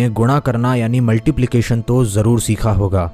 आपने गुणा करना यानी मल्टीप्लिकेशन तो ज़रूर सीखा होगा,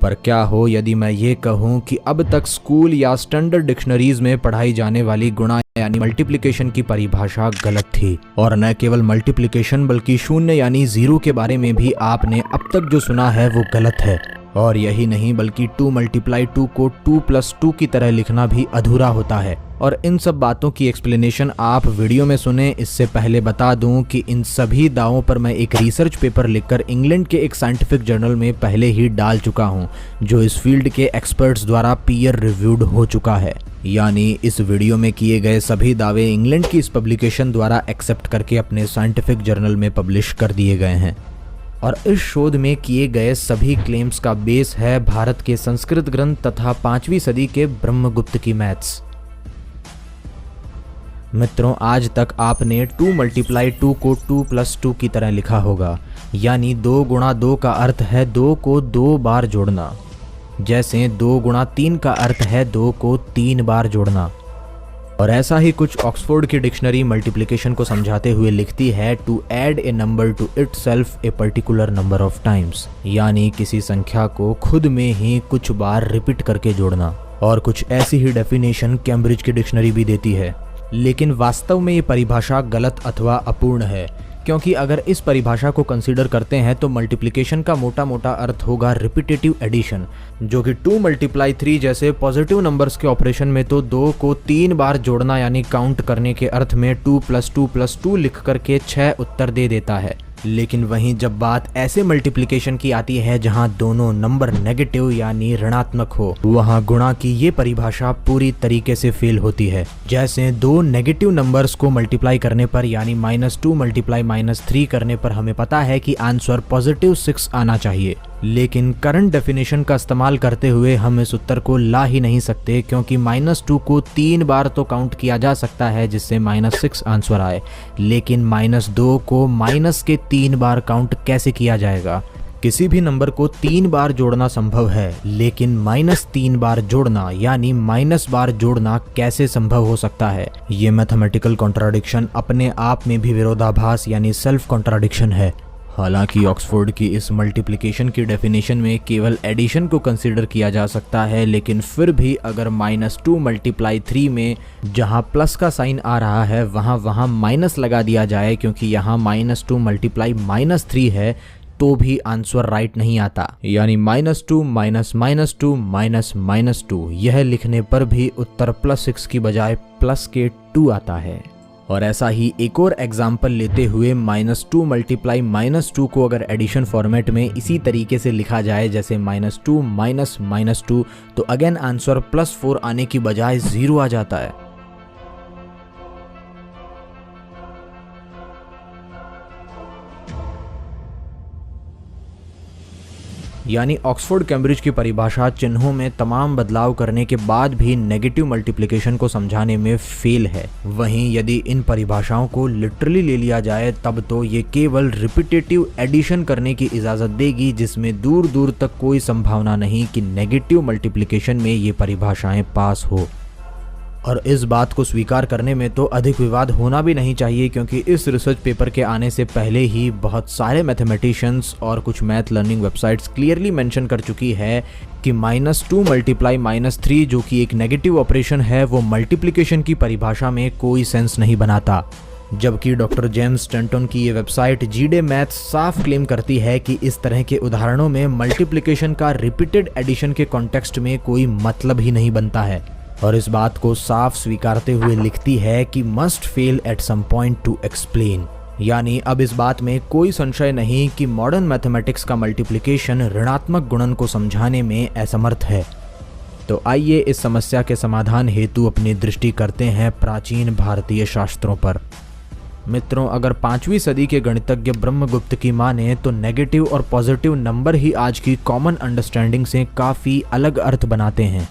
पर क्या हो यदि मैं ये कहूँ कि अब तक स्कूल या स्टैंडर्ड डिक्शनरीज में पढ़ाई जाने वाली गुणा यानी मल्टीप्लिकेशन की परिभाषा गलत थी। और न केवल मल्टीप्लिकेशन बल्कि शून्य यानी ज़ीरो के बारे में भी आपने अब तक जो सुना है वो गलत है। और यही नहीं बल्कि 2 × 2 को 2+2 की तरह लिखना भी अधूरा होता है। और इन सब बातों की एक्सप्लेनेशन आप वीडियो में सुने। इससे पहले बता दूं कि इन सभी दावों पर मैं एक रिसर्च पेपर लिखकर इंग्लैंड के एक साइंटिफिक जर्नल में पहले ही डाल चुका हूं, जो इस फील्ड के एक्सपर्ट्स द्वारा पीयर रिव्यूड हो चुका है। यानी इस वीडियो में किए गए सभी दावे इंग्लैंड की इस पब्लिकेशन द्वारा एक्सेप्ट करके अपने साइंटिफिक जर्नल में पब्लिश कर दिए गए हैं। और इस शोध में किए गए सभी क्लेम्स का बेस है भारत के संस्कृत ग्रंथ तथा 5वीं सदी के ब्रह्मगुप्त की मैथ्स। मित्रों, आज तक आपने 2 × 2 को 2+2 की तरह लिखा होगा, यानी 2 × 2 का अर्थ है 2 को 2 बार जोड़ना, जैसे 2 × 3 का अर्थ है 2 को 3 बार जोड़ना। और ऐसा ही कुछ ऑक्सफोर्ड की डिक्शनरी मल्टीप्लिकेशन को समझाते हुए लिखती है to add a number to itself a particular number of times, यानी किसी संख्या को खुद में ही कुछ बार रिपीट करके जोड़ना। और कुछ ऐसी ही डेफिनेशन कैम्ब्रिज की डिक्शनरी भी देती है। लेकिन वास्तव में ये परिभाषा गलत अथवा अपूर्ण है, क्योंकि अगर इस परिभाषा को कंसीडर करते हैं तो मल्टीप्लिकेशन का मोटा मोटा अर्थ होगा रिपीटेटिव एडिशन, जो कि 2 × 3 जैसे पॉजिटिव नंबर्स के ऑपरेशन में तो 2 को 3 बार जोड़ना यानी काउंट करने के अर्थ में 2+2+2 लिख करके 6 उत्तर दे देता है। लेकिन वहीं जब बात ऐसे मल्टीप्लिकेशन की आती है जहां दोनों नंबर नेगेटिव यानी ऋणात्मक हो, वहां गुणा की ये परिभाषा पूरी तरीके से फेल होती है। जैसे 2 नेगेटिव नंबर्स को मल्टीप्लाई करने पर यानी -2 × -3 करने पर हमें पता है कि आंसर पॉजिटिव 6 आना चाहिए, लेकिन करंट डेफिनेशन का इस्तेमाल करते हुए हम इस उत्तर को ला ही नहीं सकते, क्योंकि -2 को 3 बार तो काउंट किया जा सकता है जिससे -6 आंसर आए, लेकिन -2 को माइनस के 3 बार काउंट कैसे किया जाएगा। किसी भी नंबर को 3 बार जोड़ना संभव है, लेकिन -3 बार जोड़ना यानी माइनस बार जोड़ना कैसे संभव हो सकता है। ये मैथमेटिकल कॉन्ट्राडिक्शन अपने आप में भी विरोधाभास यानी सेल्फ कॉन्ट्राडिक्शन है। हालांकि ऑक्सफोर्ड की इस मल्टीप्लिकेशन की डेफिनेशन में केवल एडिशन को कंसीडर किया जा सकता है, लेकिन फिर भी अगर -2 × 3 में जहां प्लस का साइन आ रहा है वहां माइनस लगा दिया जाए, क्योंकि यहां -2 × -3 है, तो भी आंसर राइट नहीं आता। यानी -2 -2 यह लिखने पर भी उत्तर +6 की बजाय +2 आता है। और ऐसा ही एक और एग्जाम्पल लेते हुए -2 × -2 को अगर एडिशन फॉर्मेट में इसी तरीके से लिखा जाए जैसे -2 -2, तो अगेन आंसर +4 आने की बजाय 0 आ जाता है। यानी ऑक्सफोर्ड कैम्ब्रिज की परिभाषा चिन्हों में तमाम बदलाव करने के बाद भी नेगेटिव मल्टीप्लिकेशन को समझाने में फेल है। वहीं यदि इन परिभाषाओं को लिटरली ले लिया जाए तब तो ये केवल रिपीटेटिव एडिशन करने की इजाज़त देगी, जिसमें दूर दूर तक कोई संभावना नहीं कि नेगेटिव मल्टीप्लिकेशन में ये परिभाषाएं पास हो। और इस बात को स्वीकार करने में तो अधिक विवाद होना भी नहीं चाहिए, क्योंकि इस रिसर्च पेपर के आने से पहले ही बहुत सारे मैथमेटिशियंस और कुछ math learning websites clearly mention कर चुकी है कि -2 × -3 जो कि एक नेगेटिव ऑपरेशन है वो मल्टीप्लिकेशन की परिभाषा में कोई सेंस नहीं बनाता। जबकि डॉक्टर जेम्स स्टैंटन की ये वेबसाइट जीडे मैथ्स साफ क्लेम करती है कि इस तरह के उदाहरणों में मल्टीप्लिकेशन का रिपीटेड एडिशन के कॉन्टेक्स्ट में कोई मतलब ही नहीं बनता है, और इस बात को साफ स्वीकारते हुए लिखती है कि must fail at some point to explain. यानी अब इस बात में कोई संशय नहीं कि मॉडर्न मैथमेटिक्स का मल्टीप्लिकेशन ऋणात्मक गुणन को समझाने में असमर्थ है। तो आइए इस समस्या के समाधान हेतु अपनी दृष्टि करते हैं प्राचीन भारतीय शास्त्रों पर। मित्रों, अगर 5वीं सदी के गणितज्ञ ब्रह्मगुप्त की माने तो नेगेटिव और पॉजिटिव नंबर ही आज की कॉमन अंडरस्टैंडिंग से काफ़ी अलग अर्थ बनाते हैं,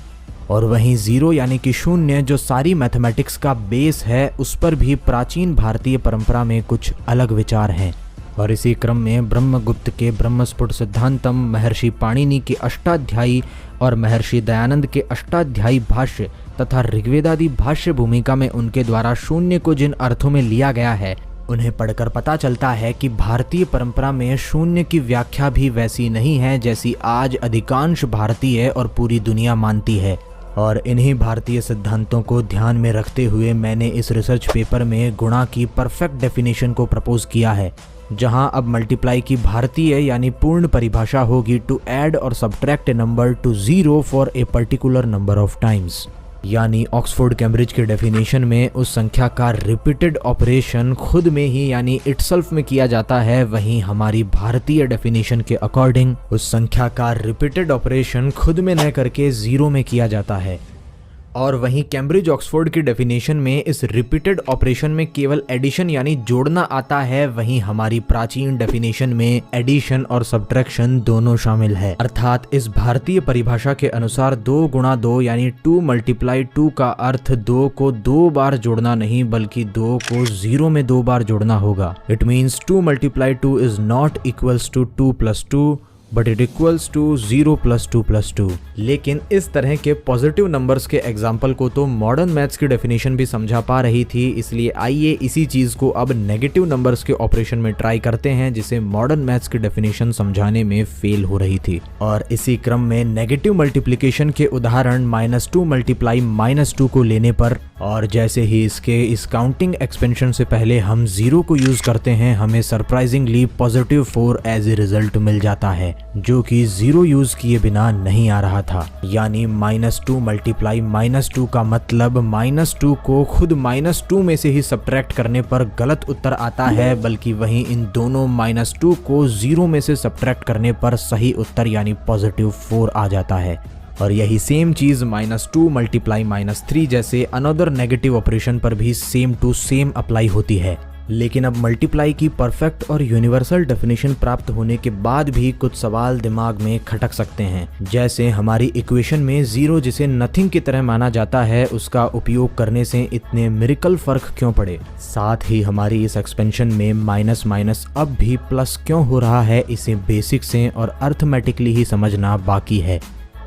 और वहीं 0 यानी कि शून्य जो सारी मैथमेटिक्स का बेस है, उस पर भी प्राचीन भारतीय परंपरा में कुछ अलग विचार हैं। और इसी क्रम में ब्रह्मगुप्त के ब्रह्मस्फुट सिद्धांतम, महर्षि पाणिनि के अष्टाध्यायी और महर्षि दयानंद के अष्टाध्यायी भाष्य तथा ऋग्वेदादि भाष्य भूमिका में उनके द्वारा शून्य को जिन अर्थों में लिया गया है, उन्हें पढ़कर पता चलता है कि भारतीय परंपरा में शून्य की व्याख्या भी वैसी नहीं है जैसी आज अधिकांश भारतीय और पूरी दुनिया मानती है। और इन्हीं भारतीय सिद्धांतों को ध्यान में रखते हुए मैंने इस रिसर्च पेपर में गुणा की परफेक्ट डेफिनेशन को प्रपोज किया है, जहां अब मल्टीप्लाई की भारतीय यानी पूर्ण परिभाषा होगी टू ऐड और subtract A number to 0 for a particular number of times. यानी ऑक्सफोर्ड कैम्ब्रिज के डेफिनेशन में उस संख्या का रिपीटेड ऑपरेशन खुद में ही यानी इटसेल्फ में किया जाता है, वहीं हमारी भारतीय डेफिनेशन के अकॉर्डिंग उस संख्या का रिपीटेड ऑपरेशन खुद में न करके 0 में किया जाता है। और वहीं कैम्ब्रिज ऑक्सफोर्ड की डेफिनेशन में इस रिपीटेड ऑपरेशन में केवल एडिशन यानी जोड़ना आता है, वहीं हमारी प्राचीन डेफिनेशन में एडिशन और सब्ट्रैक्शन दोनों शामिल है। अर्थात इस भारतीय परिभाषा के अनुसार 2 गुणा 2 यानी 2 मल्टीप्लाई 2 का अर्थ 2 को 2 बार जोड़ना नहीं बल्कि 2 को 0 में 2 बार जोड़ना होगा। It means 2 multiply 2 is not equals to 2 plus 2 but it equals to 0 plus 2 plus 2। लेकिन इस तरह के पॉजिटिव नंबर्स के एग्जाम्पल को तो मॉडर्न मैथ्स की डेफिनेशन भी समझा पा रही थी, इसलिए आइए इसी चीज को अब नेगेटिव नंबर्स के ऑपरेशन में ट्राई करते हैं जिसे मॉडर्न मैथ्स की डेफिनेशन समझाने में फेल हो रही थी। और इसी क्रम में नेगेटिव मल्टीप्लिकेशन के उदाहरण -2 मल्टीप्लाई -2 को लेने पर और जैसे ही इसके इस काउंटिंग एक्सपेंशन से पहले हम 0 को यूज करते हैं, हमें surprisingly positive 4 as a result मिल जाता है, जो कि 0 यूज किए बिना नहीं आ रहा था। यानी -2 मल्टीप्लाई -2 का मतलब -2 को खुद -2 में से ही सब्ट्रैक्ट करने पर गलत उत्तर आता है, बल्कि वहीं इन दोनों -2 को 0 में से सब्ट्रैक्ट करने पर सही उत्तर यानी पॉजिटिव 4 आ जाता है। और यही सेम चीज -2 मल्टीप्लाई -3 जैसे अनदर नेगेटिव ऑपरेशन पर भी सेम टू सेम अप्लाई होती है। लेकिन अब मल्टीप्लाई की परफेक्ट और यूनिवर्सल डेफिनेशन प्राप्त होने के बाद भी कुछ सवाल दिमाग में खटक सकते हैं, जैसे हमारी इक्वेशन में 0 जिसे नथिंग की तरह माना जाता है उसका उपयोग करने से इतने मिरेकल फर्क क्यों पड़े। साथ ही हमारी इस एक्सपेंशन में माइनस माइनस अब भी प्लस क्यों हो रहा है, इसे बेसिक से और अर्थमेटिकली ही समझना बाकी है।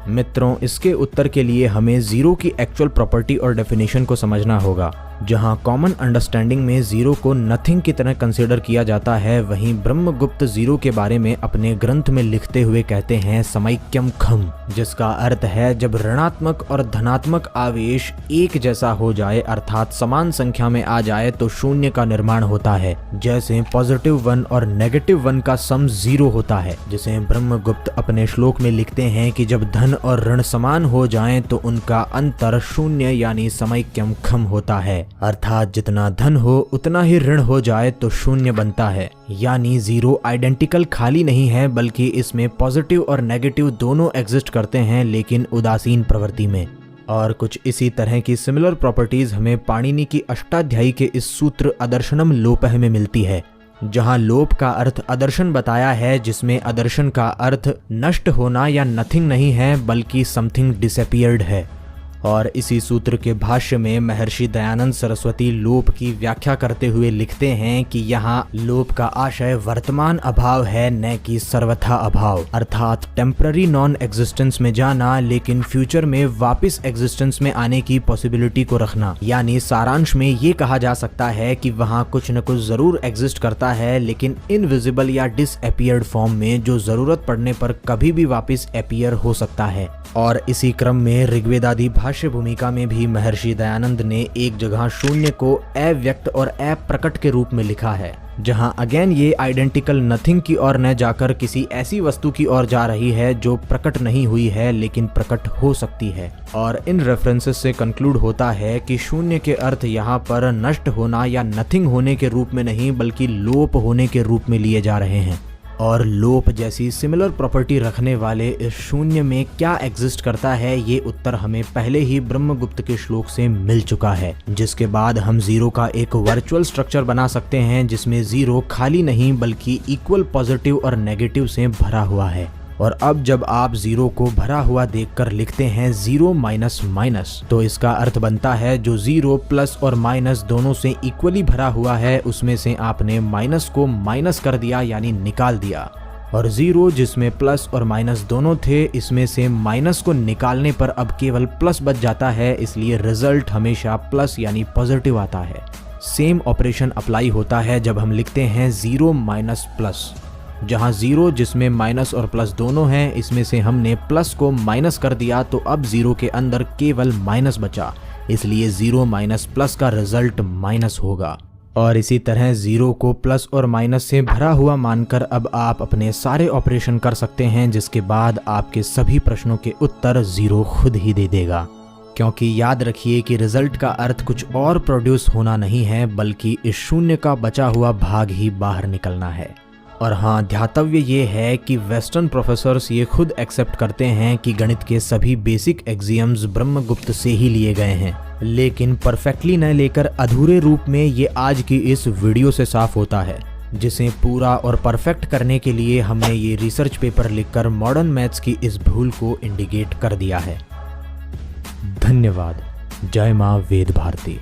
मित्रों, इसके उत्तर के लिए हमें 0 की एक्चुअल प्रॉपर्टी और डेफिनेशन को समझना होगा। जहां कॉमन अंडरस्टैंडिंग में 0 को नथिंग की तरह कंसीडर किया जाता है, वहीं ब्रह्मगुप्त 0 के बारे में अपने ग्रंथ में लिखते हुए कहते हैं समैक्यम खम, जिसका अर्थ है जब ऋणात्मक और धनात्मक आवेश एक जैसा हो जाए अर्थात समान संख्या में आ जाए तो शून्य का निर्माण होता है। जैसे +1 और -1 का सम 0 होता है, जिसे ब्रह्मगुप्त अपने श्लोक में लिखते हैं कि जब धन और ऋण समान हो जाएं तो उनका अंतर शून्य यानी समैक्यम खम होता है। अर्थात जितना धन हो उतना ही ऋण हो जाए तो शून्य बनता है। यानी 0 आइडेंटिकल खाली नहीं है, बल्कि इसमें पॉजिटिव और नेगेटिव दोनों एग्जिस्ट करते हैं, लेकिन उदासीन प्रवृत्ति में। और कुछ इसी तरह की सिमिलर प्रॉपर्टीज हमें पाणिनि की अष्टाध्यायी के इस सूत्र अदर्शनम लोपः में मिलती है, जहां लोप का अर्थ अदर्शन बताया है, जिसमें अदर्शन का अर्थ नष्ट होना या नथिंग नहीं है बल्कि समथिंग डिसअपीयर्ड है। और इसी सूत्र के भाष्य में महर्षि दयानंद सरस्वती लोप की व्याख्या करते हुए लिखते हैं कि यहाँ लोप का आशय वर्तमान अभाव है, न कि सर्वथा अभाव, अर्थात टेम्पररी नॉन एग्जिस्टेंस में जाना लेकिन फ्यूचर में वापस एग्जिस्टेंस में आने की पॉसिबिलिटी को रखना। यानी सारांश में ये कहा जा सकता है कि वहाँ कुछ न कुछ जरूर एग्जिस्ट करता है, लेकिन इनविजिबल या डिसअपीयर्ड फॉर्म में, जो जरूरत पड़ने पर कभी भी वापस अपीयर हो सकता है। और इसी क्रम में ऋग्वेद आदि भाष्य भूमिका में भी महर्षि दयानंद ने एक जगह शून्य को अव्यक्त और अप्रकट के रूप में लिखा है, जहां अगेन ये आइडेंटिकल नथिंग की ओर न जाकर किसी ऐसी वस्तु की ओर जा रही है जो प्रकट नहीं हुई है लेकिन प्रकट हो सकती है। और इन रेफरेंसेस से कंक्लूड होता है कि शून्य के अर्थ यहाँ पर नष्ट होना या नथिंग होने के रूप में नहीं बल्कि लोप होने के रूप में लिए जा रहे हैं। और लोप जैसी सिमिलर प्रॉपर्टी रखने वाले इस शून्य में क्या एग्जिस्ट करता है, ये उत्तर हमें पहले ही ब्रह्मगुप्त के श्लोक से मिल चुका है, जिसके बाद हम 0 का एक वर्चुअल स्ट्रक्चर बना सकते हैं जिसमें 0 खाली नहीं बल्कि इक्वल पॉजिटिव और नेगेटिव से भरा हुआ है। और अब जब आप 0 को भरा हुआ देखकर लिखते हैं 0 माइनस माइनस, तो इसका अर्थ बनता है जो 0 प्लस और माइनस दोनों से इक्वली भरा हुआ है उसमें से आपने माइनस को माइनस कर दिया यानी निकाल दिया। और 0 जिसमें प्लस और माइनस दोनों थे, इसमें से माइनस को निकालने पर अब केवल प्लस बच जाता है, इसलिए रिजल्ट हमेशा प्लस यानी पॉजिटिव आता है। सेम ऑपरेशन अप्लाई होता है जब हम लिखते हैं 0 माइनस प्लस, जहां 0 जिसमें माइनस और प्लस दोनों हैं, इसमें से हमने प्लस को माइनस कर दिया तो अब 0 के अंदर केवल माइनस बचा, इसलिए 0 माइनस प्लस का रिजल्ट माइनस होगा। और इसी तरह 0 को प्लस और माइनस से भरा हुआ मानकर अब आप अपने सारे ऑपरेशन कर सकते हैं, जिसके बाद आपके सभी प्रश्नों के उत्तर 0 खुद ही दे देगा। क्योंकि याद रखिए कि रिजल्ट का अर्थ कुछ और प्रोड्यूस होना नहीं है, बल्कि इस शून्य का बचा हुआ भाग ही बाहर निकलना है। और हाँ, ध्यातव्य ये है कि वेस्टर्न प्रोफेसर्स ये खुद एक्सेप्ट करते हैं कि गणित के सभी बेसिक एक्सियम्स ब्रह्मगुप्त से ही लिए गए हैं, लेकिन परफेक्टली न लेकर अधूरे रूप में ये आज की इस वीडियो से साफ होता है, जिसे पूरा और परफेक्ट करने के लिए हमने ये रिसर्च पेपर लिखकर मॉडर्न मैथ्स की इस भूल को इंडिकेट कर दिया है। धन्यवाद। जय मां वेद भारती।